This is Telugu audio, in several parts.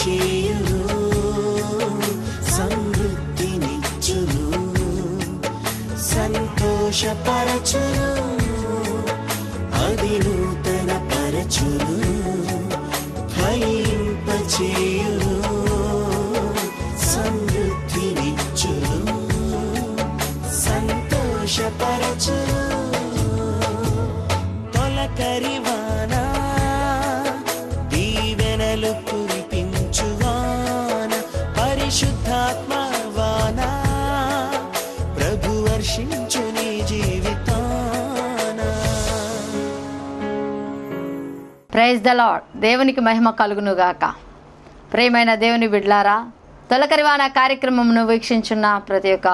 చేయును, సమృద్ధినిచ్చును, సంతోషపరచును, అది నూతన పరచును, ఫలింపచేయును, సమృద్ధినిచ్చును, సంతోషపరచును. తొలకరివాన దీవెనలు కురిపించువాన, పరిశుద్ధాత్మ వాన ప్రభు వర్షించు నీ జీవితాన. Praise the Lord. దేవునికి మహిమ కలుగును గాక. ప్రియమైన దేవుని బిడ్డలారా, తొలకరివాన కార్యక్రమమును వీక్షించున్న ప్రతి ఒక్క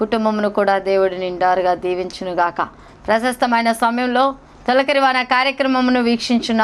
కుటుంబమును కూడా దేవుడు నిండారుగా దీవించును గాక. ప్రశస్తమైన సమయంలో తొలకరివాన కార్యక్రమమును వీక్షించున్న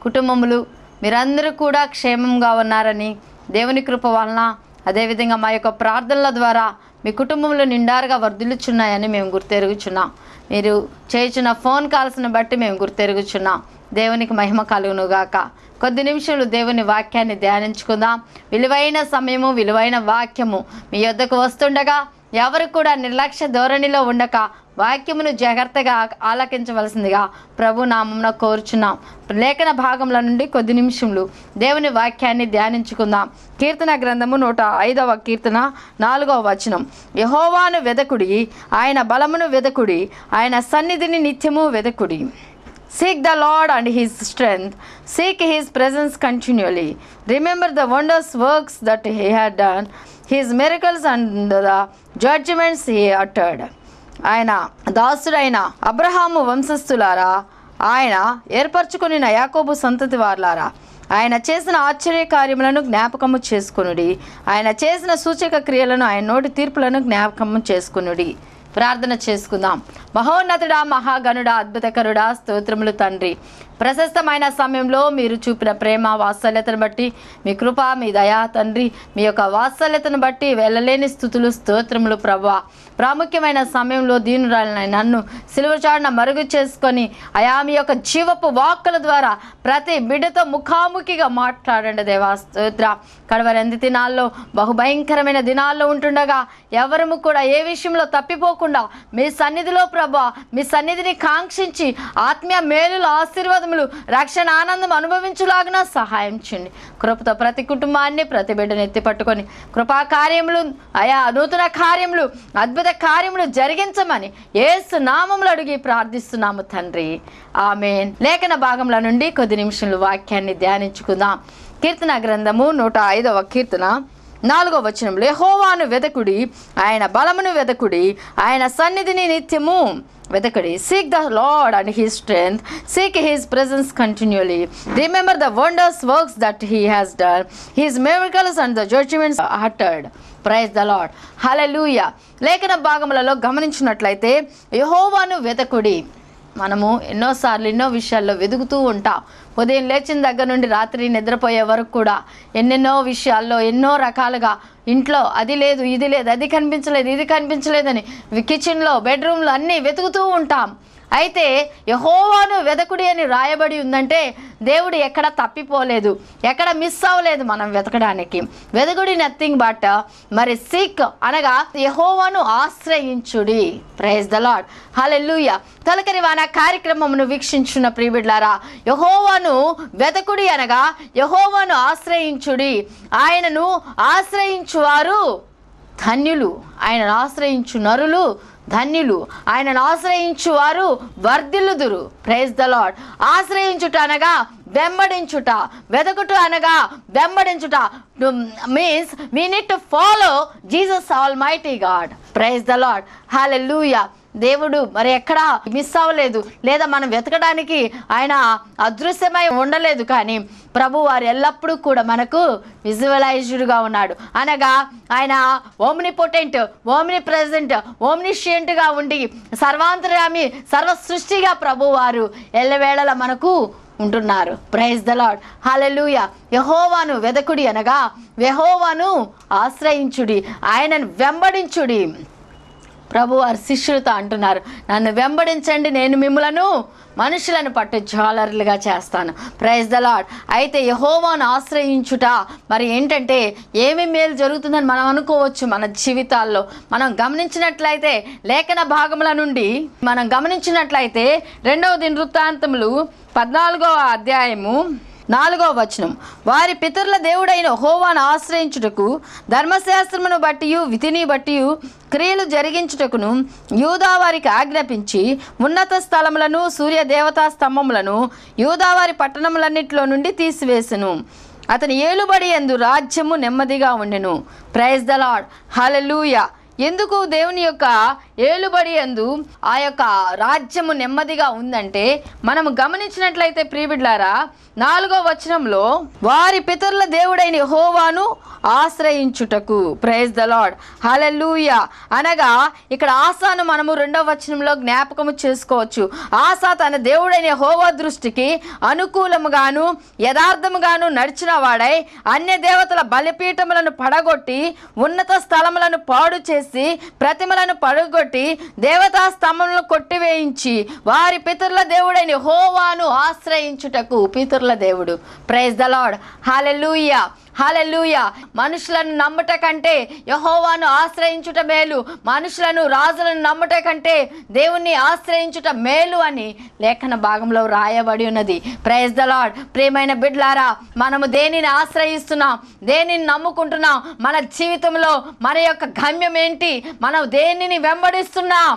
కుటుంబములు మీరందరూ కూడా క్షేమంగా ఉన్నారని దేవుని కృప వలన, అదేవిధంగా మా యొక్క ప్రార్థనల ద్వారా మీ కుటుంబంలో నిండారుగా వర్ధిల్లుచున్నాయని మేము గుర్తెరుగుచున్నాం. మీరు చేయుచున్న ఫోన్ కాల్స్ని బట్టి మేము గుర్తెరుగుచున్నాం. దేవునికి మహిమ కలుగునుగాక. కొద్ది నిమిషాలు దేవుని వాక్యాన్ని ధ్యానించుకుందాం. విలువైన సమయము, విలువైన వాక్యము మీ యొద్దకు వస్తుండగా ఎవరు కూడా నిర్లక్ష్య ధోరణిలో ఉండక వాక్యమును జాగ్రత్తగా ఆలకించవలసిందిగా ప్రభు నామమున కోరుచున్నాం. లేఖన భాగంలో నుండి కొద్ది నిమిషములు దేవుని వాక్యాన్ని ధ్యానించుకుందాం. కీర్తన గ్రంథము 105వ కీర్తన 4వ వచనం. యెహోవాను వెదకుడి, ఆయన బలమును వెదకుడి, ఆయన సన్నిధిని నిత్యము వెదకుడి. Seek the Lord and His strength. Seek His presence continually. Remember the wondrous works that He had done, His miracles and the judgments He uttered. ఆయన దాసుడైన అబ్రహాము వంశస్థులారా, ఆయన ఏర్పరచుకొనిన యాకోబు సంతతి వారులారా, ఆయన చేసిన ఆశ్చర్య కార్యములను జ్ఞాపకము చేసుకొనుడి. ఆయన చేసిన సూచక క్రియలను, ఆయన నోటి తీర్పులను జ్ఞాపకము చేసుకొనుడి. ప్రార్థన చేసుకుందాం. మహోన్నతుడా, మహాగణుడా, అద్భుతకరుడా, స్తోత్రములు తండ్రి. ప్రశస్తమైన సమయంలో మీరు చూపిన ప్రేమ వాత్సల్యతను బట్టి, మీ కృప, మీ దయా తండ్రి, మీ యొక్క వాత్సల్యతను బట్టి వెళ్ళలేని స్తుతులు, స్తోత్రములు ప్రభువా. ప్రాముఖ్యమైన సమయంలో దీనురాలిన నన్ను సిలువచాటున మరుగు చేసుకొని అయా మీ యొక్క జీవపు వాక్కుల ద్వారా ప్రతి బిడ్డతో ముఖాముఖిగా మాట్లాడండి దేవా. స్తోత్ర. కడవరి దినాల్లో, బహుభయంకరమైన దినాల్లో ఉంటుండగా ఎవరము కూడా ఏ విషయంలో తప్పిపోకుండా మీ సన్నిధిలో ప్రభువా, మీ సన్నిధిని కాంక్షించి ఆత్మీయ మేలులు, ఆశీర్వాదములు, రక్షణ ఆనందం అనుభవించులాగున సహాయం చేయండి. కృపతో ప్రతి కుటుంబాన్ని, ప్రతి బిడ్డను ఎత్తి పట్టుకొని కృపా కార్యములు, అయా నూతన కార్యములు, అద్భుత కార్యములు జరిగించమని యేసు నామములో అడిగి ప్రార్థిస్తున్నాము తండ్రి. ఆమేన్. లేఖన భాగంలో నుండి కొద్ది నిమిషాలు వాక్యాన్ని ధ్యానించుకుందాం. కీర్తన గ్రంథము 105వ కీర్తన 4వ వచనంలో. యెహోవాను వెదకుడి, ఆయన బలమును వెదకుడి, ఆయన సన్నిధిని నిత్యము వెదకుడి. Seek the Lord and His strength. Seek His presence continually. Remember the wondrous works that He has done, His miracles and the judgments uttered. Praise the lord. హల్లెలూయా. లేఖన భాగములలో గమనించినట్లయితే యెహోవాను వెదకుడి. మనము ఎన్నోసార్లు ఎన్నో విషయాల్లో వెతుకుతూ ఉంటాం. ఉదయం లేచిన దగ్గర నుండి రాత్రి నిద్రపోయే వరకు కూడా ఎన్నెన్నో విషయాల్లో ఎన్నో రకాలుగా ఇంట్లో అది లేదు, ఇది లేదు, అది కనిపించలేదు, ఇది కనిపించలేదని కిచెన్లో, బెడ్రూమ్లో అన్నీ వెతుకుతూ ఉంటాం. అయితే యెహోవాను వెదకుడి అని రాయబడి ఉందంటే దేవుడు ఎక్కడ తప్పిపోలేదు, ఎక్కడ మిస్ అవ్వలేదు మనం వెతకడానికి. వెదకుడి నథింగ్ బట్ మరి సీక్ అనగా యెహోవాను ఆశ్రయించుడి. Praise the lord. హల్లెలూయా. తొలకరివాన కార్యక్రమమును వీక్షించున్న ప్రియబిడ్లారా, యెహోవాను వెదకుడి అనగా యెహోవాను ఆశ్రయించుడి. ఆయనను ఆశ్రయించువారు ధన్యులు, ఆయనను ఆశ్రయించు నరులు ధన్యులు, ఆయనను ఆశ్రయించువారు వర్ధిల్లుదురు. Praise the lord. ఆశ్రయించుట అనగా వెంబడించుట, వెదకుట అనగా వెంబడించుట. Means we need to follow Jesus almighty God. Praise the lord. హల్లెలూయా. దేవుడు మరి ఎక్కడా మిస్ అవ్వలేదు, లేదా మనం వెతకడానికి ఆయన అదృశ్యమై ఉండలేదు. కానీ ప్రభు వారు ఎల్లప్పుడూ కూడా మనకు విజువలైజ్డ్గా ఉన్నాడు. అనగా ఆయన ఓమ్నిపోటెంట్, ఓమ్ని ప్రెజెంట్, ఓమ్నిషియంట్గా ఉండి సర్వాంతర్యామి, సర్వ సృష్టిగా ప్రభు వారు ఎల్లవేళలా మనకు ఉంటున్నారు. Praise the lord. హల్లెలూయా. యెహోవాను వెదకుడి అనగా యెహోవాను ఆశ్రయించుడి, ఆయనను వెంబడించుడి. ప్రభు వారి శిష్యులతో అంటున్నారు, నన్ను వెంబడించండి, నేను మిమ్మలను మనుషులను పట్టు జాలర్లుగా చేస్తాను. Praise the Lord. అయితే యెహోవాను ఆశ్రయించుట మరి ఏంటంటే ఏమి మేలు జరుగుతుందని మనం అనుకోవచ్చు. మన జీవితాల్లో మనం గమనించినట్లయితే లేఖన భాగముల నుండి మనం గమనించినట్లయితే 2వ దినవృత్తాంతములు 14వ అధ్యాయము 4వ వచనం, వారి పితరుల దేవుడైన యెహోవాను ఆశ్రయించుటకు ధర్మశాస్త్రమును బట్టి విధిని బట్టి క్రియలు జరిగించుటకును యూదా వారికి ఆజ్ఞాపించి ఉన్నత స్థలములను సూర్య దేవతా స్తంభములను యూదావారి పట్టణములన్నిటిలో నుండి తీసివేసెను. అతని ఏలుబడి యందు రాజ్యము నెమ్మదిగా ఉండెను. Praise the lord. హల్లెలూయా. ఎందుకు దేవుని యొక్క ఏలుబడి యందు ఆ యొక్క రాజ్యము నెమ్మదిగా ఉందంటే మనము గమనించినట్లయితే ప్రియబిడ్లారా 4వ వచనంలో వారి పితరుల దేవుడైన యెహోవాను ఆశ్రయించుటకు. Praise the lord. హల్లెలూయా. అనగా ఇక్కడ ఆసాను మనము 2వ వచనంలో జ్ఞాపకము చేసుకోవచ్చు. ఆసా తన దేవుడైన యెహోవా దృష్టికి అనుకూలముగాను యథార్థముగాను నడిచిన వాడై అన్య దేవతల బలిపీఠములను పడగొట్టి ఉన్నత స్థలములను పాడు చేసి ప్రతిమలను పడగొట్టి దేవతా స్తంభములను కొట్టివేయించి వారి పితరుల దేవుడైన యెహోవాను ఆశ్రయించుటకు. పితరుల దేవుడు. Praise the lord. హల్లెలూయా. హల్లెలూయా. మనుషులను నమ్ముట కంటే యెహోవాను ఆశ్రయించుట మేలు, మనుషులను రాజులను నమ్ముట కంటే దేవుణ్ణి ఆశ్రయించుట మేలు అని లేఖన భాగంలో రాయబడి ఉన్నది. Praise the Lord. ప్రియమైన బిడ్లారా, మనము దేనిని ఆశ్రయిస్తున్నాం, దేనిని నమ్ముకుంటున్నాం, మన జీవితంలో మన యొక్క గమ్యం ఏంటి, మనం దేనిని వెంబడిస్తున్నాం?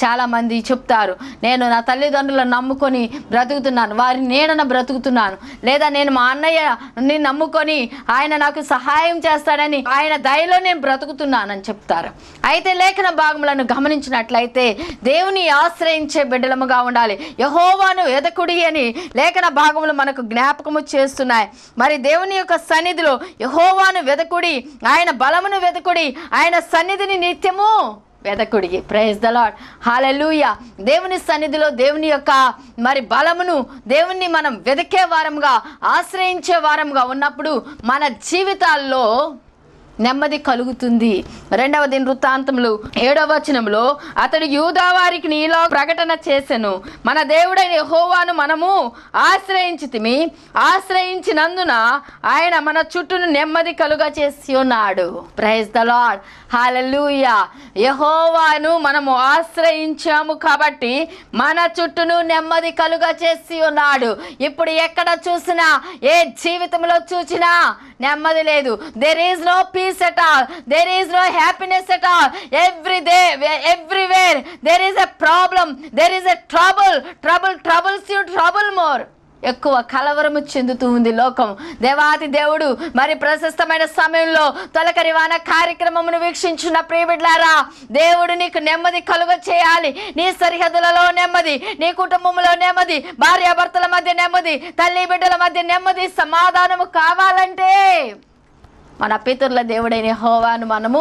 చాలామంది చెప్తారు, నేను నా తల్లిదండ్రులను నమ్ముకొని బ్రతుకుతున్నాను, వారి నీడన బ్రతుకుతున్నాను, లేదా నేను మా అన్నయ్యని నమ్ముకొని ఆయన నాకు సహాయం చేస్తాడని ఆయన దయలో నేను బ్రతుకుతున్నానని చెప్తారు. అయితే లేఖన భాగములను గమనించినట్లయితే దేవుని ఆశ్రయించే బిడ్డలముగా ఉండాలి. యెహోవాను వెదకుడి అని లేఖన భాగములు మనకు జ్ఞాపకము చేస్తున్నాయి. మరి దేవుని యొక్క సన్నిధిలో యెహోవాను వెదకుడి, ఆయన బలమును వెదకుడి, ఆయన సన్నిధిని నిత్యము వెదకుడి. Praise the lord. హల్లెలూయా. దేవుని సన్నిధిలో దేవుని యొక్క మరి బలమును, దేవుణ్ణి మనం వెతికే వారంగా ఆశ్రయించే వారంగా ఉన్నప్పుడు మన జీవితాల్లో నెమ్మది కలుగుతుంది. 2వ దినవృత్తాంతములు 7వ వచనంలో అతడు యూదా వారికి నీలో ప్రకటన చేసెను, మన దేవుడైన యెహోవాను మనము ఆశ్రయించితిమి, ఆశ్రయించినందున ఆయన మన చుట్టూను నెమ్మది కలుగ చేసి ఉన్నాడు. Praise the lord. హల్లెలూయా. యెహోవాను మనము ఆశ్రయించాము కాబట్టి మన చుట్టూను నెమ్మది కలుగ చేసి ఉన్నాడు. ఇప్పుడు ఎక్కడ చూసినా, ఏ జీవితంలో చూసినా నెమ్మది లేదు. There is no peace at all, there is no happiness at all. Every day, everywhere there is a problem, there is a troubles you trouble more. ఎక్కువ కలవరము చెందుతూ ఉంది లోకం. దేవాతి దేవుడు మరి ప్రశస్తమైన సమయంలో తొలకరి వాన కార్యక్రమమును వీక్షించిన ప్రియబిడ్లారా, దేవుడు నీకు నెమ్మది కలుగ చేయాలి. నీ సరిహద్దులలో నెమ్మది, నీ కుటుంబంలో నెమ్మది, భార్యాభర్తల మధ్య నెమ్మది, తల్లి బిడ్డల మధ్య నెమ్మది, సమాధానము కావాలంటే మన పితరుల దేవుడైన యెహోవాను మనము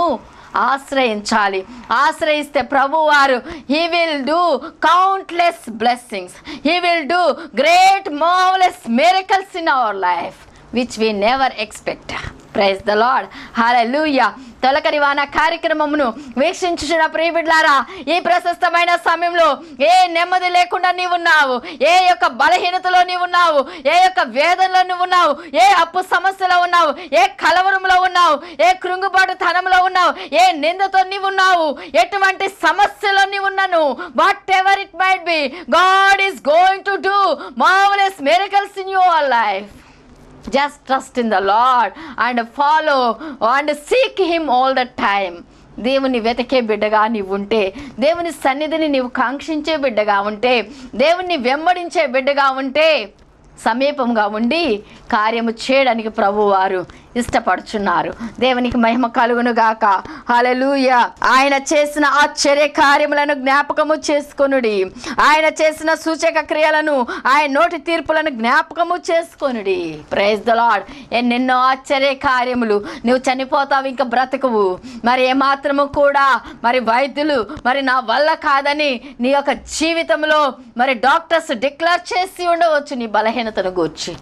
ఆశ్రయించాలి. ఆశ్రయిస్తే ప్రభువారు he will do countless blessings, he will do great marvellous miracles in our life which we never expect. Praise the lord. హల్లెలూయా. తొలకరి వాన కార్యక్రమమును వీక్షించుచున్న ప్రియబిడ్లారా, ఈ ప్రశస్తమైన సమయంలో ఏ నెమ్మది లేకుండా నీవున్నావు, ఏ యొక్క బలహీనతలో నీవున్నావు, ఏ యొక్క వేదనలో నువ్వున్నావు, ఏ అప్పు సమస్యలో ఉన్నావు, ఏ కలవరంలో ఉన్నావు, ఏ కృంగుబాటు తనంలో ఉన్నావు, ఏ నిందతో నీవున్నావు, ఎటువంటి సమస్యలో నీవున్నాను, whatever it might be, God is going to do marvellous miracles in your life. Just trust in the Lord and follow and seek him all the time. దేవుని వెతికే బిడ్డగా నీవు ఉంటే, దేవుని సన్నిధిని నీవు కాంక్షించే బిడ్డగా ఉంటే, దేవుణ్ణి వెంబడించే బిడ్డగా ఉంటే, సమీపంగా ఉండి కార్యము చేయడానికి ప్రభువారు ఇష్టపడుచున్నారు. దేవునికి మహిమ కలుగును గాక. హల్లెలూయా. ఆయన చేసిన ఆశ్చర్య కార్యములను జ్ఞాపకము చేసుకొనుడి, ఆయన చేసిన సూచక క్రియలను, ఆయన నోటి తీర్పులను జ్ఞాపకము చేసుకొనుడి. Praise the lord. ఎన్నెన్నో ఆశ్చర్య కార్యములు. నువ్వు చనిపోతావు, ఇంకా బ్రతకవు. మరి ఏమాత్రము కూడా మరి వైద్యులు మరి నా వల్ల కాదని నీ యొక్క జీవితంలో మరి డాక్టర్స్ డిక్లేర్ చేసి ఉండవచ్చు నీ బలహీనతను గూర్చి.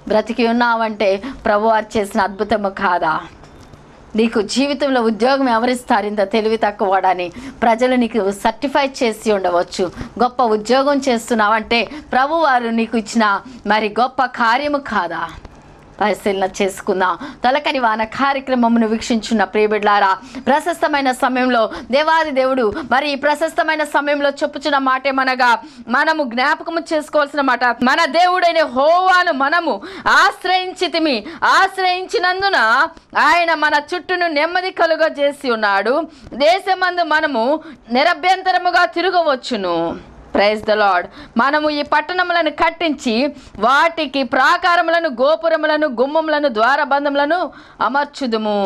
బ్రతికి ఉన్నావంటే ప్రభువారు చేసిన అద్భుతము కాదా? నీకు జీవితంలో ఉద్యోగం ఎవరిస్తారు ఇంత తెలివి తక్కువడని ప్రజలు నీకు సర్టిఫై చేసి ఉండవచ్చు. గొప్ప ఉద్యోగం చేస్తున్నావంటే ప్రభువారు నీకు ఇచ్చిన మరి గొప్ప కార్యము కాదా? పరిశీలన చేసుకుందాం. తొలకరి వాన కార్యక్రమమును వీక్షించున్న ప్రియబిడ్లారా, ప్రశస్తమైన సమయంలో దేవాది దేవుడు మరి ఈ ప్రశస్తమైన సమయంలో చెప్పుచున్న మాట ఏమనగా, మనము జ్ఞాపకము చేసుకోవాల్సిన మాట, మన దేవుడైన యెహోవాను మనము ఆశ్రయించినందున ఆయన మన చుట్టూను నెమ్మది కలుగజేసి ఉన్నాడు. దేశమందు మనము నిరభ్యంతరముగా తిరగవచ్చును. Praise the lord. మనము ఈ పట్టణములను కట్టించి వాటికి ప్రాకారములను, గోపురములను, గుమ్మములను, ద్వారబంధములను అమర్చుదుము.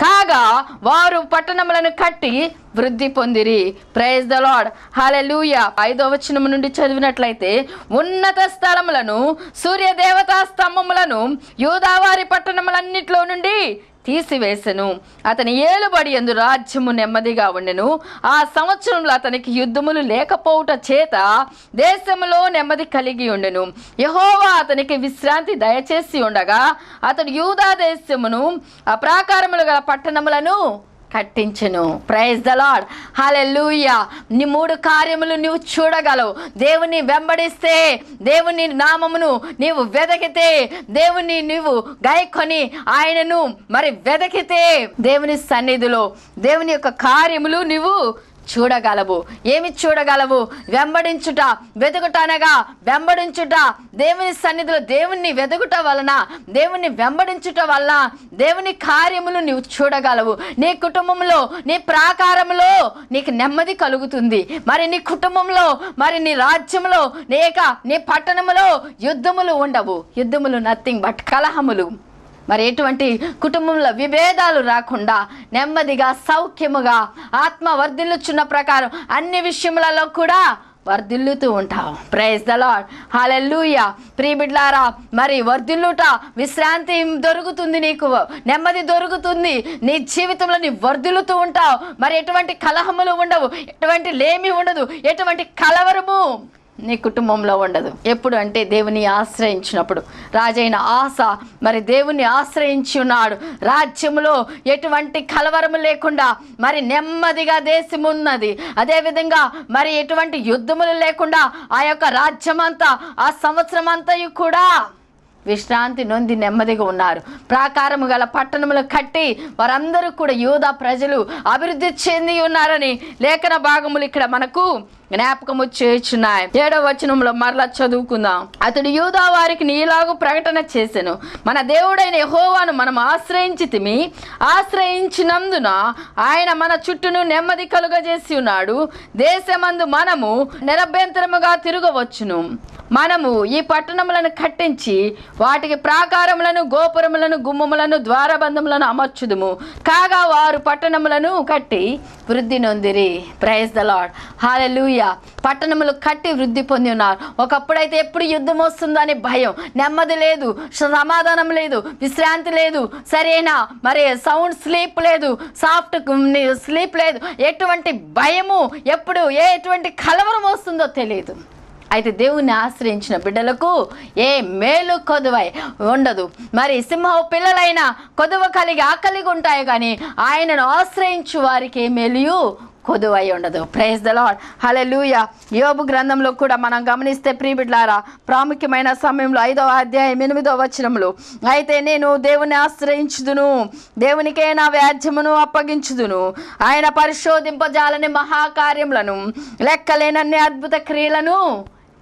కాగా వారు పట్టణములను కట్టి వృద్ధి పొందిరి. Praise the lord. హల్లెలూయా. 5వ వచనం నుండి చదివినట్లయితే, ఉన్నత స్థలములను, సూర్యదేవతా స్తంభములను యూదావారి పట్టణములన్నిట్లో నుండి తీసివేసెను. అతని ఏలుబడి యందు రాజ్యము నెమ్మదిగా ఉండెను. ఆ సంవత్సరంలో అతనికి యుద్ధములు లేకపోవుట చేత దేశములో నెమ్మది కలిగి ఉండెను. యెహోవా అతనికి విశ్రాంతి దయచేసి ఉండగా అతడు యూదా దేశమును ఆ ప్రాకారములు గల పట్టణములను కట్టించెను. Praise the lord. హల్లెలూయా. నీ 3 కార్యములు నువ్వు చూడగలవు. దేవుని వెంబడిస్తే, దేవుని నామమును నీవు వెదకితే, దేవుని నీవు గైకొని ఆయనను మరి వెదకితే, దేవుని సన్నిధిలో దేవుని యొక్క కార్యములు నీవు చూడగలవు. ఏమి చూడగలవు? వెంబడించుట, వెతుకుట అనగా వెంబడించుట. దేవుని సన్నిధిలో దేవుణ్ణి వెతుకుట వలన, దేవుణ్ణి వెంబడించుట వలన దేవుని కార్యములు నీవు చూడగలవు. నీ కుటుంబంలో, నీ ప్రాకారంలో నీకు నెమ్మది కలుగుతుంది. మరి నీ కుటుంబంలో, మరి నీ రాజ్యంలో, నీ పట్టణములో యుద్ధములు ఉండవు. యుద్ధములు నథింగ్ బట్ కలహములు. మరి ఎటువంటి కుటుంబంలో విభేదాలు రాకుండా నెమ్మదిగా, సౌఖ్యముగా, ఆత్మ వర్ధిల్లుచున్న ప్రకారం అన్ని విషయములలో కూడా వర్ధిల్లుతూ ఉంటావు. Praise the lord. హల్లెలూయా. ప్రియబిడ్లారా, మరి వర్ధిల్లుట, విశ్రాంతి దొరుకుతుంది, నీకు నెమ్మది దొరుకుతుంది. నీ జీవితంలో నీ వర్ధిల్లుతూ ఉంటావు. మరి ఎటువంటి కలహములు ఉండవు, ఎటువంటి లేమి ఉండదు, ఎటువంటి కలవరము నీ కుటుంబంలో ఉండదు. ఎప్పుడు అంటే దేవుని ఆశ్రయించినప్పుడు. రాజైన ఆస మరి దేవుని ఆశ్రయించి ఉన్నాడు. రాజ్యములో ఎటువంటి కలవరము లేకుండా మరి నెమ్మదిగా దేశం ఉన్నది. అదేవిధంగా మరి ఎటువంటి యుద్ధములు లేకుండా ఆ యొక్క రాజ్యమంతా, ఆ సంవత్సరం అంతయు కూడా విశ్రాంతి నొంది నెమ్మదిగా ఉన్నారు. ప్రాకారము గల పట్టణములు కట్టి వారందరూ కూడా యూదా ప్రజలు అభివృద్ధి చెంది ఉన్నారని లేఖన భాగములు ఇక్కడ మనకు జ్ఞాపకము చేయుచున్నాయి. 7వ వచనంలో మరలా చదువుకుందాం. అతడు యూదా వారికి నీలాగు ప్రకటన చేసెను, మన దేవుడైన యెహోవాను మనం ఆశ్రయించినందున ఆయన మన చుట్టూను నెమ్మది కలుగజేసి ఉన్నాడు. దేశమందు మనము నిరభ్యంతరముగా తిరగవచ్చును. మనము ఈ పట్టణములను కట్టించి వాటికి ప్రాకారములను, గోపురములను, గుమ్మములను, ద్వారబంధములను అమర్చుదుము. కాగా వారు పట్టణములను కట్టి వృద్ధి నొందిరి. Praise the lord. హల్లెలూయా. పట్టణములు కట్టి వృద్ధి పొంది ఉన్నారు. ఒకప్పుడైతే ఎప్పుడు యుద్ధం వస్తుందని భయం, నెమ్మది లేదు, సమాధానం లేదు, విశ్రాంతి లేదు, సరైన మరి సౌండ్ స్లీప్ లేదు, సాఫ్ట్ స్లీప్ లేదు, ఎటువంటి భయము, ఎప్పుడు ఎటువంటి కలవరం వస్తుందో తెలియదు. అయితే దేవుణ్ణి ఆశ్రయించిన బిడ్డలకు ఏ మేలు కొదువై ఉండదు. మరి సింహం పిల్లలైనా కొదువ కలిగి ఆకలిగా ఉంటాయి, కానీ ఆయనను ఆశ్రయించు వారికి ఏ మేలు కొదువై ఉండదు. Praise the lord. హల్లెలూయా. యోబు గ్రంథంలో కూడా మనం గమనిస్తే ప్రియబిడ్లారా, ప్రాముఖ్యమైన సమయంలో 5వ అధ్యాయం 8వ వచనంలో, అయితే నేను దేవుని ఆశ్రయించుదును, దేవునికే నా వ్యాజ్యమును అప్పగించుదును, ఆయన పరిశోధింపజాలని మహాకార్యములను, లెక్కలేనన్ని అద్భుత క్రియలను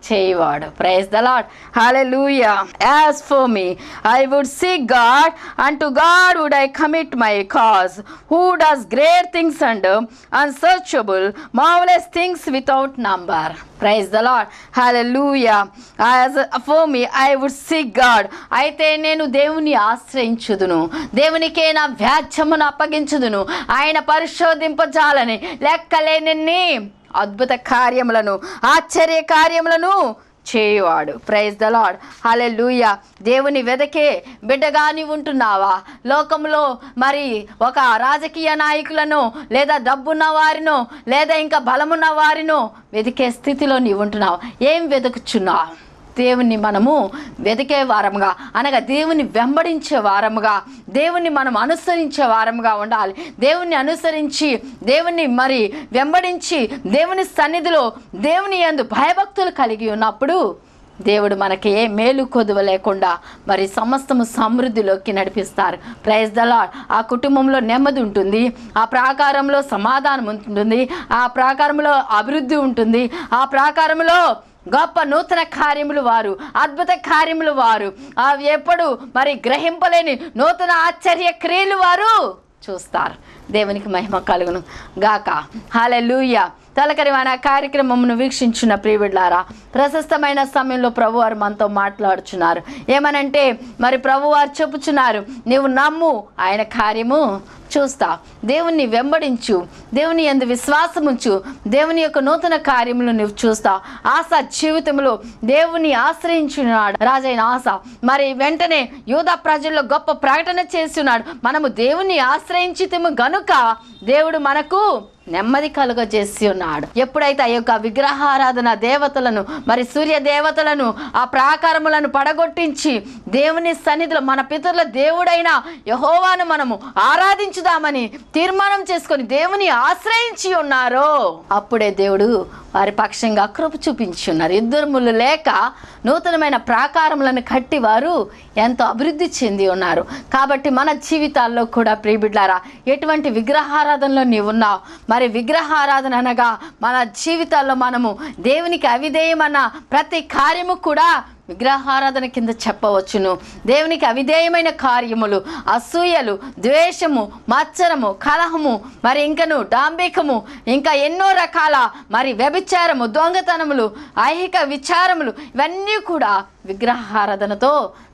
చేయవాడు. Praise the lord. హల్లెలూయా. As for me I would seek God, and to God would I commit my cause, who does great things and unsearchable marvellous things without number. Praise the lord. హల్లెలూయా. As for me I would seek God, అయితే నేను దేవుని ఆశ్రయించుదును, దేవునికే నా వ్యాజ్యమును అప్పగించుదును, ఆయన పరిశోధింపజాలని లెక్కలేనన్ని అద్భుత కార్యములను, ఆశ్చర్య కార్యములను చేయువాడు. Praise the lord. హల్లెలూయా. దేవుని వెదకే బిడ్డగా నీవు ఉంటున్నావా? లోకంలో మరి ఒక రాజకీయ నాయకులను, లేదా డబ్బున్న వారినో, లేదా ఇంకా బలమున్న వారినో వెతికే స్థితిలో నీవు ఉంటున్నావు. ఏం వెతుకుచున్నావు? దేవుణ్ణి మనము వెతికే వారముగా, అనగా దేవుని వెంబడించే వారముగా, దేవుణ్ణి మనం అనుసరించే వారముగా ఉండాలి. దేవుణ్ణి అనుసరించి, దేవుణ్ణి మరి వెంబడించి, దేవుని సన్నిధిలో దేవుని యందు భయభక్తులు కలిగి ఉన్నప్పుడు దేవుడు మనకి ఏ మేలు కొదువ లేకుండా మరి సమస్తము సమృద్ధిలోకి నడిపిస్తారు. Praise the Lord. ఆ కుటుంబంలో నెమ్మది ఉంటుంది, ఆ ప్రాకారంలో సమాధానం ఉంటుంది, ఆ ప్రాకారంలో అభివృద్ధి ఉంటుంది, ఆ ప్రాకారంలో గొప్ప నూతన కార్యములు వారు, అద్భుత కార్యములు వారు, అవి ఎప్పుడు మరి గ్రహింపలేని నూతన ఆశ్చర్య క్రియలు వారు చూస్తారు. దేవునికి మహిమ కలుగును గాక. హల్లెలూయా. తొలకరివాన కార్యక్రమమును వీక్షించిన ప్రియబిడ్లారా, ప్రశస్తమైన సమయంలో ప్రభువారు మనతో మాట్లాడుచున్నారు. ఏమనంటే మరి ప్రభువారు చెప్పుచున్నారు, నీవు నమ్ము, ఆయన కార్యము చూస్తా. దేవుణ్ణి వెంబడించు, దేవుని యందు విశ్వాసముంచు, దేవుని యొక్క నూతన కార్యములు నువ్వు చూస్తావు. ఆశ జీవితంలో దేవుని ఆశ్రయించున్నాడు రాజైన ఆశ. మరి వెంటనే యూదా ప్రజల్లో గొప్ప ప్రకటన చేస్తున్నాడు. మనము దేవుని ఆశ్రయించితము గనుక దేవుడు మనకు నెమ్మది కలుగజేసి ఉన్నాడు. ఎప్పుడైతే ఆ యొక్క విగ్రహారాధన దేవతలను, మరి సూర్య దేవతలను, ఆ ప్రాకారములను పడగొట్టించి దేవుని సన్నిధిలో మన పితరుల దేవుడైన యెహోవాను మనము ఆరాధించుదామని తీర్మానం చేసుకొని దేవుని ఆశ్రయించి ఉన్నారో, అప్పుడే దేవుడు వారి పక్షంగా కృప చూపించి ఉన్నారు. యుద్ధములు లేక నూతనమైన ప్రాకారములను కట్టి వారు ఎంతో అభివృద్ధి చెంది ఉన్నారు. కాబట్టి మన జీవితాల్లో కూడా ప్రియబిడ్లారా, ఎటువంటి విగ్రహారాధనలో నీవు ఉన్నావు? మరి విగ్రహారాధన అనగా మన జీవితాల్లో మనము దేవునికి అవిధేయమన్న ప్రతి కార్యము కూడా విగ్రహారాధన కింద చెప్పవచ్చును. దేవునికి అవిధేయమైన కార్యములు, అసూయలు, ద్వేషము, మత్సరము, కలహము, మరి ఇంకను డాంబికము, ఇంకా ఎన్నో రకాల మరి వ్యభిచారము, దొంగతనములు, ఐహిక విచారములు, ఇవన్నీ కూడా విగ్రహారాధనతో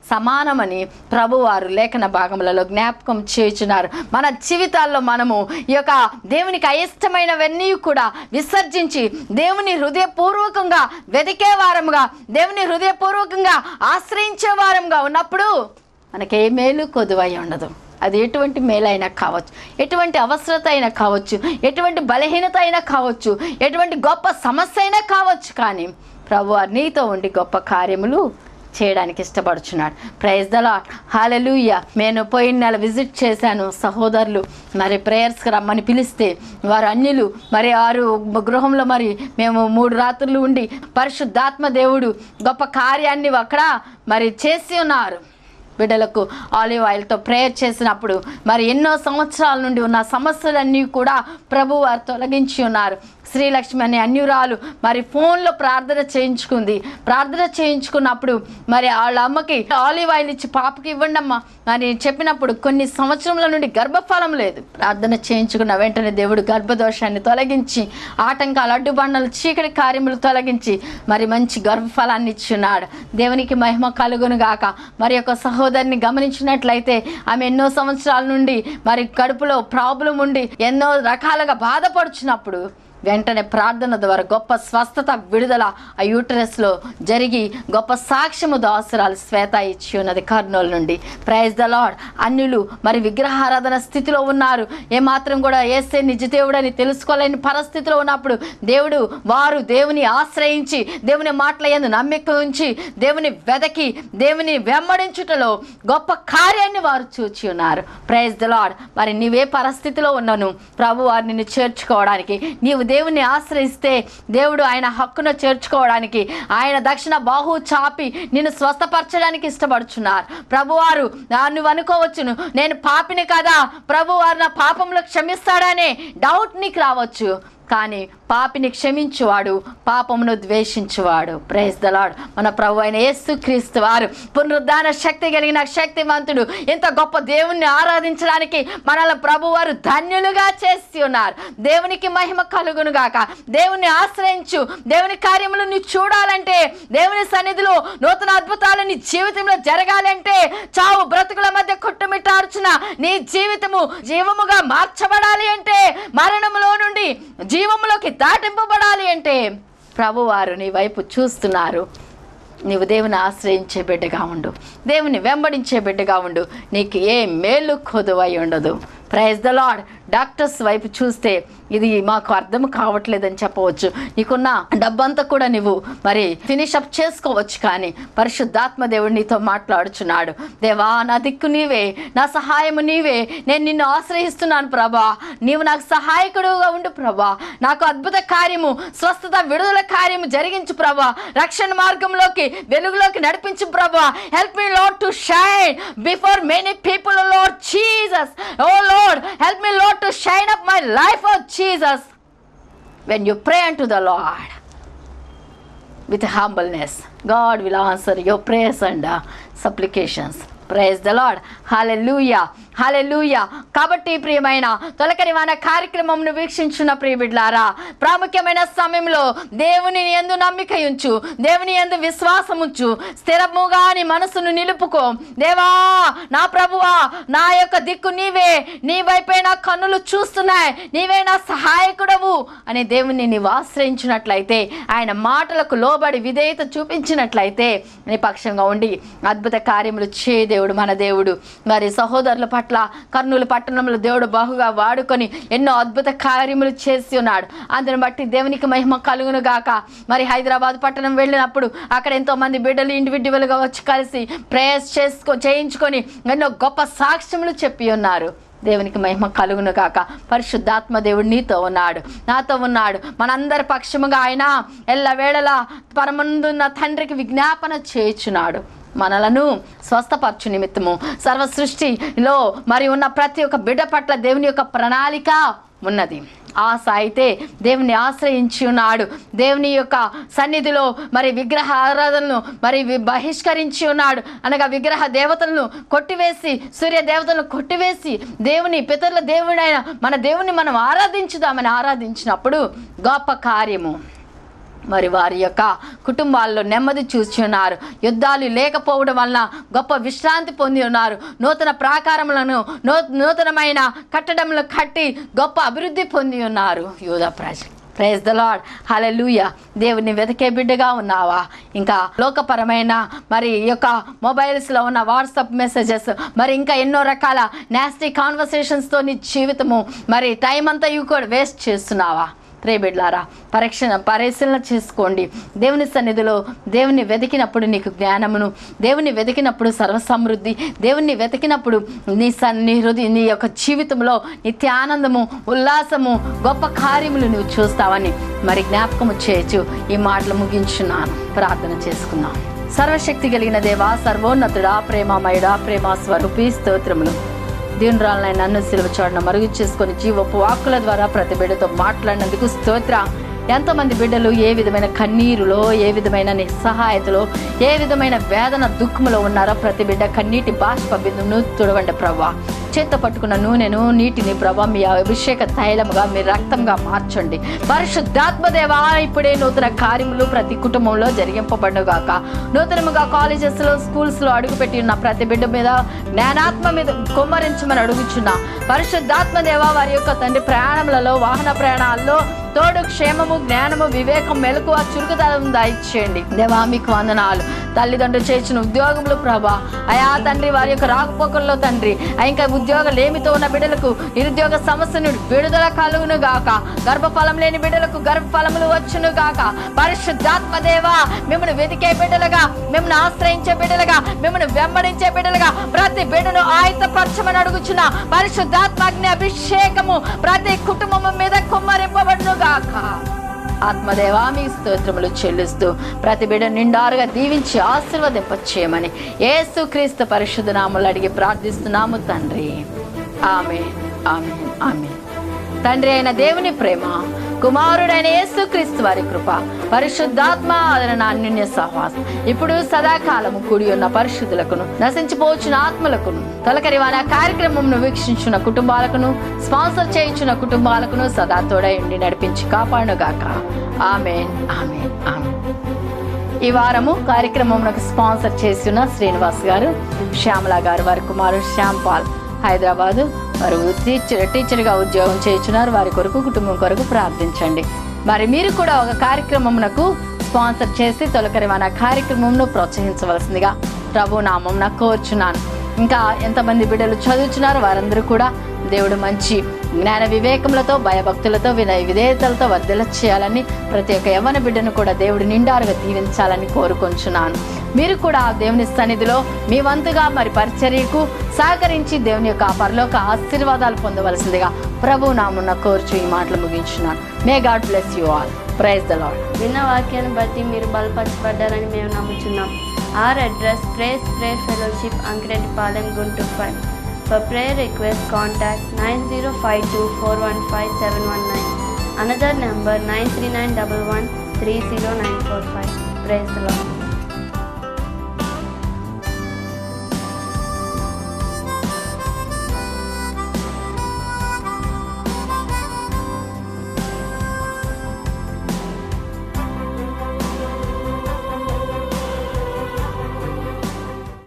సమానమని ప్రభువారు లేఖన భాగములలో జ్ఞాపకం చేయుచున్నారు. మన జీవితాల్లో మనము ఈ యొక్క దేవునికి అయిష్టమైనవన్నీ కూడా విసర్జించి దేవుని హృదయపూర్వకంగా వెతికే వారముగా, దేవుని హృదయపూర్వకంగా ఆశ్రయించే వారముగా ఉన్నప్పుడు మనకే మేలు కొదువై ఉండదు. అది ఎటువంటి మేలైనా కావచ్చు, ఎటువంటి అవసరత అయినా కావచ్చు, ఎటువంటి బలహీనత అయినా కావచ్చు, ఎటువంటి గొప్ప సమస్య అయినా కావచ్చు, కానీ ప్రభువారు నీతో ఉండి గొప్ప కార్యములు చేయడానికి ఇష్టపడుచున్నాడు. Praise the lord. హల్లెలూయా. నేను పోయిన నెల విజిట్ చేశాను. సహోదరులు మరి ప్రేయర్స్కి రమ్మని పిలిస్తే వారు అన్యులు మరి 6 గృహంలో మరి మేము 3 రాత్రులు ఉండి పరిశుద్ధాత్మ దేవుడు గొప్ప కార్యాన్ని అక్కడ మరి చేసి ఉన్నారు. బిడ్డలకు ఆలివ్ ఆయిల్తో ప్రేయర్ చేసినప్పుడు మరి ఎన్నో సంవత్సరాల నుండి ఉన్న సమస్యలన్నీ కూడా ప్రభు వారు తొలగించి ఉన్నారు. శ్రీలక్ష్మి అనే అన్యురాలు మరి ఫోన్లో ప్రార్థన చేయించుకుంది. ప్రార్థన చేయించుకున్నప్పుడు మరి వాళ్ళ అమ్మకి ఆలివ్ ఆయిల్ ఇచ్చి పాపకి ఇవ్వండి అమ్మ అని చెప్పినప్పుడు కొన్ని సంవత్సరముల నుండి గర్భఫలం లేదు. ప్రార్థన చేయించుకున్న వెంటనే దేవుడు గర్భదోషాన్ని తొలగించి, ఆటంకాలు, అడ్డుబండలు, చీకటి కార్యములు తొలగించి మరి మంచి గర్భఫలాన్ని ఇచ్చున్నాడు. దేవునికి మహిమ కలుగును గాక. మరి యొక్క సహోదరిని గమనించినట్లయితే ఆమె ఎన్నో సంవత్సరాల నుండి మరి కడుపులో ప్రాబ్లం ఉండి ఎన్నో రకాలుగా బాధపడుచున్నప్పుడు వెంటనే ప్రార్థన ద్వారా గొప్ప స్వస్థత, విడుదల ఆ యూటరస్లో జరిగి గొప్ప సాక్ష్యము దాసురాలు శ్వేత ఇచ్చి ఉన్నది కర్నూలు నుండి. Praise the Lord. అన్యులు మరి విగ్రహారాధన స్థితిలో ఉన్నారు. ఏమాత్రం కూడా యేసే నిజదేవుడని తెలుసుకోలేని పరిస్థితిలో ఉన్నప్పుడు వారు దేవుని ఆశ్రయించి, దేవుని మాటల యందు నమ్మిక ఉంచి, దేవుని వెదకి, దేవుని వెంబడించుటలో గొప్ప కార్యాన్ని వారు చూచి ఉన్నారు. Praise the Lord. మరి నీవే పరిస్థితిలో ఉన్నాను, ప్రభు వారు నిన్ను చేర్చుకోవడానికి, నీవు దేవుని ఆశ్రయిస్తే దేవుడు ఆయన హక్కును చేర్చుకోవడానికి, ఆయన దక్షిణ బాహు చాపి నిన్ను స్వస్థపరచడానికి ఇష్టపడుచున్నారు. ప్రభువారు నువ్వు అనుకోవచ్చును, నేను పాపిని కదా, ప్రభువారు నా పాపంలో క్షమిస్తాడనే డౌట్ నీకు రావచ్చు. కానీ పాపిని క్షమించువాడు పాపమును ద్వేషించువాడు. Praise the lord. మన ప్రభు అయిన యేసుక్రీస్తు వారు పునరుద్ధాన శక్తి కలిగిన శక్తివంతుడు. ఇంత గొప్ప దేవుణ్ణి ఆరాధించడానికి మనల్ని ప్రభువారు ధన్యులుగా చేసి ఉన్నారు. దేవునికి మహిమ కలుగును గాక. దేవుని ఆశ్రయించు. దేవుని కార్యములు నీ చూడాలంటే, దేవుని సన్నిధిలో నూతన అద్భుతాలు నీ జీవితంలో జరగాలంటే, చావు బ్రతుకుల మధ్య కొట్టుమిట్టార్చున నీ జీవితము జీవముగా మార్చబడాలి అంటే, మరణములో నుండి జీవములోకి దాటింపబడాలి అంటే ప్రభువారు నీ వైపు చూస్తున్నారు. నీవు దేవుని ఆశ్రయించే బిడ్డగా ఉండు, దేవుని వెంబడించే బిడ్డగా ఉండు, నీకు ఏ మేలు కొదువై ఉండదు. Praise the lord. డాక్టర్స్ వైపు చూస్తే ఇది మాకు అర్థం కావట్లేదని చెప్పవచ్చు. నీకున్న డబ్బంతా కూడా నువ్వు మరి ఫినిష్ అప్ చేసుకోవచ్చు, కానీ పరిశుద్ధాత్మ దేవుడు నీతో మాట్లాడుచున్నాడు. దేవా, నా దిక్కు నీవే, నా సహాయము నీవే, నేను నిన్ను ఆశ్రయిస్తున్నాను ప్రభా, నీవు నాకు సహాయకుడుగా ఉండు ప్రభా, నాకు అద్భుత కార్యము, స్వస్థత, విడుదల కార్యము జరిగించు ప్రభా, రక్షణ మార్గంలోకి, వెలుగులోకి నడిపించు ప్రభా. Help me Lord to shine before many people Lord Jesus. O Lord, help me Lord to shine up my life O Jesus. When you pray unto the Lord with humbleness, God will answer your prayers and supplications. Praise the Lord. Hallelujah. హల్లెలూయా. కాబట్టి ప్రియమైన తొలకరి వాన కార్యక్రమంను వీక్షించున్న ప్రియ బిడ్డలారా, ప్రాముఖ్యమైన సమయంలో దేవుని యందు నమ్మిక ఉంచు, దేవుని యందు విశ్వాసం ఉంచు, స్థిరముగా నీ మనసును నిలుపుకో. దేవా, నా ప్రభువా, నా యొక్క దిక్కు నీవే, నీ వైపే నా కన్నులు చూస్తున్నాయి, నీవే నా సహాయకుడవు అని దేవుని నీవు ఆశ్రయించినట్లయితే, ఆయన మాటలకు లోబడి విధేయత చూపించినట్లయితే నీ పక్షంగా ఉండి అద్భుత కార్యములు చే దేవుడు మన దేవుడు. మరి సహోదరుల పట్ల కర్నూలు పట్టణంలో దేవుడు బహుగా వాడుకొని ఎన్నో అద్భుత కార్యములు చేసి ఉన్నాడు. అందుని బట్టి దేవునికి మహిమ కలుగును గాక. మరి హైదరాబాద్ పట్టణం వెళ్ళినప్పుడు అక్కడ ఎంతో మంది బిడ్డలు ఇండివిడ్యువల్గా వచ్చి కలిసి ప్రేయర్స్ చేయించుకొని ఎన్నో గొప్ప సాక్ష్యములు చెప్పి ఉన్నారు. దేవునికి మహిమ కలుగును కాక. పరిశుద్ధాత్మ దేవుడు నీతో ఉన్నాడు, నాతో ఉన్నాడు. మనందరి పక్షముగా ఆయన ఎల్లవేళలా పరమందున్న తండ్రికి విజ్ఞాపన చేయుచున్నాడు. మనలను స్వస్థపరచు నిమిత్తము సర్వ సృష్టిలో మరి ఉన్న ప్రతి ఒక్క బిడ్డ పట్ల దేవుని యొక్క ప్రణాళిక ఉన్నది. ఆశ అయితే దేవుని ఆశ్రయించి ఉన్నాడు. దేవుని యొక్క సన్నిధిలో మరి విగ్రహ ఆరాధనను మరి బహిష్కరించి ఉన్నాడు. అనగా విగ్రహ దేవతలను కొట్టివేసి, సూర్య దేవతలను కొట్టివేసి, దేవుని పితరుల దేవుడైన మన దేవుని మనం ఆరాధించుదామని ఆరాధించినప్పుడు గొప్ప కార్యము. మరి వారి యొక్క కుటుంబాల్లో నెమ్మది చూసి ఉన్నారు. యుద్ధాలు లేకపోవడం వలన గొప్ప విశ్రాంతి పొంది ఉన్నారు. నూతన ప్రాకారములను నూతనమైన కట్టడములు కట్టి గొప్ప అభివృద్ధి పొంది ఉన్నారు యూదా ప్రజలు. Praise the lord. హల్లెలూయా. దేవుని వెతికే బిడ్డగా ఉన్నావా? ఇంకా లోకపరమైన మరి ఈ యొక్క మొబైల్స్లో ఉన్న వాట్సాప్ మెసేజెస్, మరి ఇంకా ఎన్నో రకాల నాస్టీ కాన్వర్సేషన్స్తో నీ జీవితము మరి టైం అంతా ఇవి కూడా వేస్ట్ చేస్తున్నావా? ప్రియబిడ్లారా, పరిశీలన చేసుకోండి. దేవుని సన్నిధిలో దేవుని వెతికినప్పుడు నీకు జ్ఞానమును, దేవుని వెతికినప్పుడు సర్వసమృద్ధి, దేవుని వెతికినప్పుడు నీ హృదయ నీ యొక్క జీవితంలో నిత్య ఆనందము, ఉల్లాసము, గొప్ప కార్యములు నువ్వు చూస్తావని మరి జ్ఞాపకము చేయొచ్చు. ఈ మాటలు ముగించున్నాను. ప్రార్థన చేసుకుందాం. సర్వశక్తి కలిగిన దేవా, సర్వోన్నతుడా, ప్రేమమయుడా, ప్రేమ స్వరూపి, స్తోత్రములు. దీనురాలనై నన్ను సిలువ చాటున మరుగు చేసుకొని జీవపు వాక్కుల ద్వారా ప్రతి బిడ్డతో మాట్లాడినందుకు స్తోత్ర. ఎంతోమంది బిడ్డలు ఏ విధమైన కన్నీరులో, ఏ విధమైన నిస్సహాయతలో, ఏ విధమైన వేదన దుఃఖములో ఉన్నారో ప్రతి బిడ్డ కన్నీటి బాష్ప బిందును తుడవండి ప్రభా. చేత పట్టుకున్న నూనెను, నీటిని ప్రభా మీ అభిషేక తైలముగా, మీ రక్తంగా మార్చండి. పరిశుద్ధాత్మదేవా, ఇప్పుడే నూతన కార్యములు ప్రతి కుటుంబంలో జరిగింపబడుగాక. నూతనముగా కాలేజెస్లో, స్కూల్స్లో అడుగుపెట్టి ఉన్న ప్రతి బిడ్డ మీద జ్ఞానాత్మ మీద కుమ్మరించమని అడుగుచున్నా. పరిశుద్ధాత్మదేవా, వారి యొక్క తండ్రి ప్రయాణములలో, వాహన ప్రయాణాల్లో తోడు క్షేమము, జ్ఞానము, వివేకం, మెలకువ, చురుకుదనం దయచేయండి. దేవా మీకు వందనాలు. తల్లిదండ్రులు చేసిన ఉద్యోగములు ప్రభా, అయా తండ్రి వారి యొక్క రాకపోకల్లో తండ్రి, ఇంకా ఉద్యోగలేమితో ఉన్న బిడ్డలకు నిరుద్యోగ సమస్య నుండి విడుదల కలుగును గాక. గర్భఫలం లేని బిడ్డలకు గర్భఫలములు వచ్చును గాక. పరిశుద్ధాత్మ దేవా, మిమ్మల్ని వెతికే బిడ్డలుగా, మిమ్మల్ని ఆశ్రయించే బిడ్డలుగా, మిమ్మల్ని వెంబడించే బిడ్డలుగా ప్రతి బిడ్డను ఆయుధపరచమని అడుగుచున్న పరిశుద్ధాత్మగ్ని అభిషేకము ప్రతి కుటుంబం మీద కుమ్మరింపబడును గాక. ఆత్మదేవా మీ స్తోత్రములు చెల్లిస్తూ ప్రతి బిడ్డ నిండారుగా దీవించి ఆశీర్వదింపచేయమని యేసుక్రీస్తు పరిశుద్ధ నామములో అడిగి ప్రార్థిస్తున్నాము తండ్రి. ఆమేన్, ఆమేన్, ఆమేన్. తండ్రి అయిన దేవుని ప్రేమ, కుమారుడైన యేసుక్రీస్తు వారి కృప, పరిశుద్ధాత్మ ఆదరణ, అన్యోన్య సహవాసం ఇప్పుడు సదాకాలము కూడి ఉన్న పరిశుద్ధులకును, నశించిపోవచ్చిన ఆత్మలకును, తొలకరి వాన కార్యక్రమంను వీక్షించిన కుటుంబాలకును, స్పాన్సర్ చేయించిన కుటుంబాలకును సదా తోడై ఉండి నడిపించి కాపాడుగాక. ఆమేన్, ఆమేన్, ఆమేన్. ఈ వారము కార్యక్రమంకు స్పాన్సర్ చేసిన శ్రీనివాస్ గారు, శ్యామల గారు, వారి కుమారుడు శ్యామ్ పాల్, హైదరాబాదు. వారు టీచర్గా ఉద్యోగం చేయించున్నారు. వారి కొరకు, కుటుంబం కొరకు ప్రార్థించండి. మరి మీరు కూడా ఒక కార్యక్రమమునకు స్పాన్సర్ చేసి తొలకరి మన కార్యక్రమంను ప్రోత్సహించవలసిందిగా ప్రభు నామం నాకు కోరుచున్నాను. ఇంకా ఎంతమంది బిడ్డలు చదువుతున్నారు వారందరూ కూడా దేవుడు మంచి జ్ఞాన వివేకములతో, భయభక్తులతో, వినయ విధేయతలతో వర్ధిల్ల చేయాలని, ప్రతి ఒక్క యవ్వన బిడ్డను కూడా దేవుడు నిండారుగా దీవించాలని కోరుకొంచున్నాను. మీరు కూడా దేవుని సన్నిధిలో మీ వంతుగా మరి పరిచర్యకు సహకరించి దేవుని యొక్క పరలోక ఆశీర్వాదాలు పొందవలసిందిగా ప్రభు నామమున కోరుచు ఈ మాటలు ముగించున్నాను. May God bless you all. Praise the lord. విన్న వాక్యాన్ని బట్టి మీరు బలపరచబడ్డారని మేము నమ్ముచున్నాం. Our address praise prayer fellowship, Ankireddipalem, Guntur 5. For prayer request contact 9052415719. Another number 9391130945. Praise the Lord.